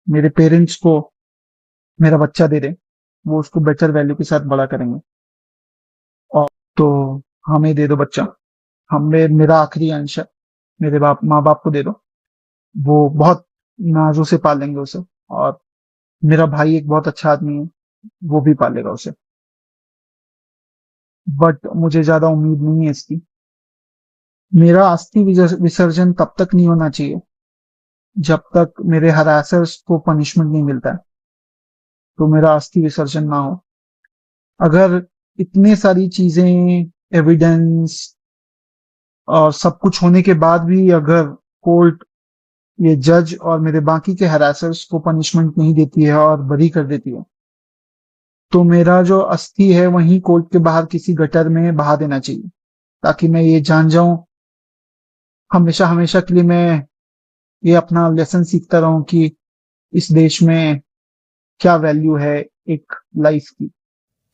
मेरे पेरेंट्स को मेरा बच्चा दे दें, वो उसको बेटर वैल्यू के साथ बड़ा करेंगे। और तो हमें दे दो बच्चा, हमें मेरा आखिरी अंश है, मेरे बाप माँ बाप को दे दो, वो बहुत नाजों से पालेंगे उसे। और मेरा भाई एक बहुत अच्छा आदमी है, वो भी पालेगा उसे। बट मुझे ज्यादा उम्मीद नहीं है इसकी। मेरा अस्थि विसर्जन तब तक नहीं होना चाहिए जब तक मेरे हरासर्स को पनिशमेंट नहीं मिलता है। तो मेरा अस्थि विसर्जन ना हो। अगर इतने सारी चीजें, एविडेंस और सब कुछ होने के बाद भी अगर कोर्ट, ये जज और मेरे बाकी के हरासर्स को पनिशमेंट नहीं देती है और बरी कर देती है, तो मेरा जो अस्थि है वहीं कोर्ट के बाहर किसी गटर में बहा देना चाहिए, ताकि मैं ये जान जाऊं, हमेशा हमेशा के लिए मैं ये अपना लेसन सीखता रहूं कि इस देश में क्या वैल्यू है एक लाइफ की।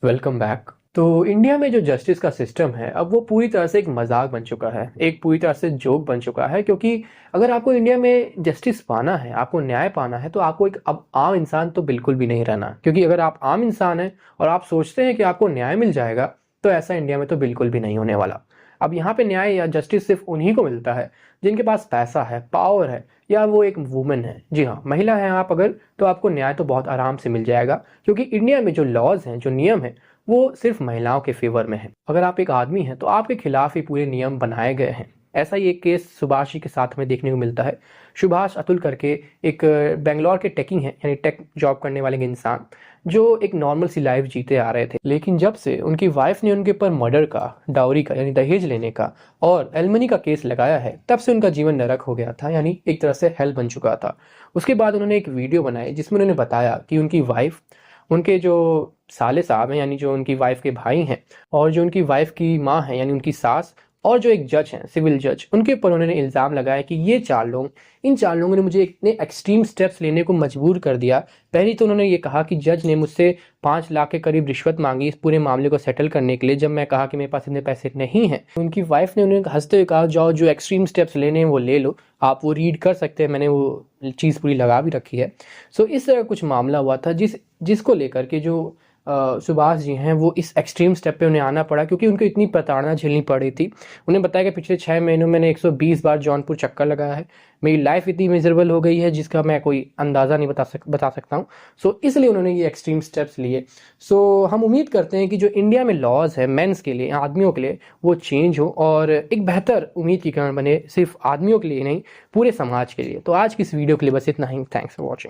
Welcome back. तो इंडिया में जो जस्टिस का सिस्टम है अब वो पूरी तरह से एक मजाक बन चुका है, एक पूरी तरह से जोक बन चुका है। क्योंकि अगर आपको इंडिया में जस्टिस पाना है, आपको न्याय पाना है, तो आपको एक अब आम इंसान तो बिल्कुल भी नहीं रहना। क्योंकि अगर आप आम इंसान हैं और आप सोचते हैं कि आपको न्याय मिल जाएगा, तो ऐसा इंडिया में तो बिल्कुल भी नहीं होने वाला। अब यहाँ पे न्याय या जस्टिस सिर्फ उन्हीं को मिलता है जिनके पास पैसा है, पावर है, या वो एक वुमेन है। जी हाँ, महिला है आप अगर, तो आपको न्याय तो बहुत आराम से मिल जाएगा। क्योंकि इंडिया में जो लॉज हैं, जो नियम है, वो सिर्फ महिलाओं के फेवर में है। अगर आप एक आदमी हैं तो आपके खिलाफ ही पूरे नियम बनाए गए हैं। ऐसा ही एक केस सुभाष जी के साथ में देखने को मिलता है। सुभाष अतुल करके एक बेंगलोर के टेकिंग है, यानी टेक जॉब करने वाले इंसान, जो एक नॉर्मल सी लाइफ जीते आ रहे थे। लेकिन जब से उनकी वाइफ ने उनके ऊपर मर्डर का, डाउरी का यानी दहेज लेने का और एलमनी का केस लगाया है, तब से उनका जीवन नरक हो गया था, यानी एक तरह से हेल बन चुका था। उसके बाद उन्होंने एक वीडियो बनाई जिसमें उन्होंने बताया कि उनकी वाइफ, उनके जो साले साहब हैं, यानी जो उनकी वाइफ के भाई हैं, और जो उनकी वाइफ की माँ है यानी उनकी सास, और जो एक जज हैं, सिविल जज, उनके ऊपर उन्होंने इल्ज़ाम लगाया कि ये चार लोग, इन चार लोगों ने मुझे इतने एक्सट्रीम स्टेप्स लेने को मजबूर कर दिया। पहली तो उन्होंने ये कहा कि जज ने मुझसे 5 लाख के करीब रिश्वत मांगी इस पूरे मामले को सेटल करने के लिए, जब मैं कहा कि मेरे पास इतने पैसे नहीं हैं। उनकी वाइफ ने उन्हें हंसते हुए कहा, जाओ जो एक्सट्रीम स्टेप्स लेने हैं वो ले लो, आप वो रीड कर सकते हैं, मैंने वो चीज़ पूरी लगा भी रखी है। सो इस तरह कुछ मामला हुआ था जिसको लेकर के जो सुभाष जी हैं, वो इस एक्सट्रीम स्टेप पे उन्हें आना पड़ा, क्योंकि उनको इतनी प्रताड़ना झेलनी पड़ी थी। उन्हें बताया कि पिछले 6 महीनों में मैंने 120 बार जौनपुर चक्कर लगाया है, मेरी लाइफ इतनी मिजरेबल हो गई है जिसका मैं कोई अंदाज़ा नहीं बता सकता हूँ। सो इसलिए उन्होंने ये एक्सट्रीम स्टेप्स लिए। सो हम उम्मीद करते हैं कि जो इंडिया में लॉज है मेंस के लिए, आदमियों के लिए, वो चेंज हो और एक बेहतर उम्मीद की किरण बने, सिर्फ आदमियों के लिए नहीं, पूरे समाज के लिए। तो आज की इस वीडियो के लिए बस इतना ही। Thanks for watching.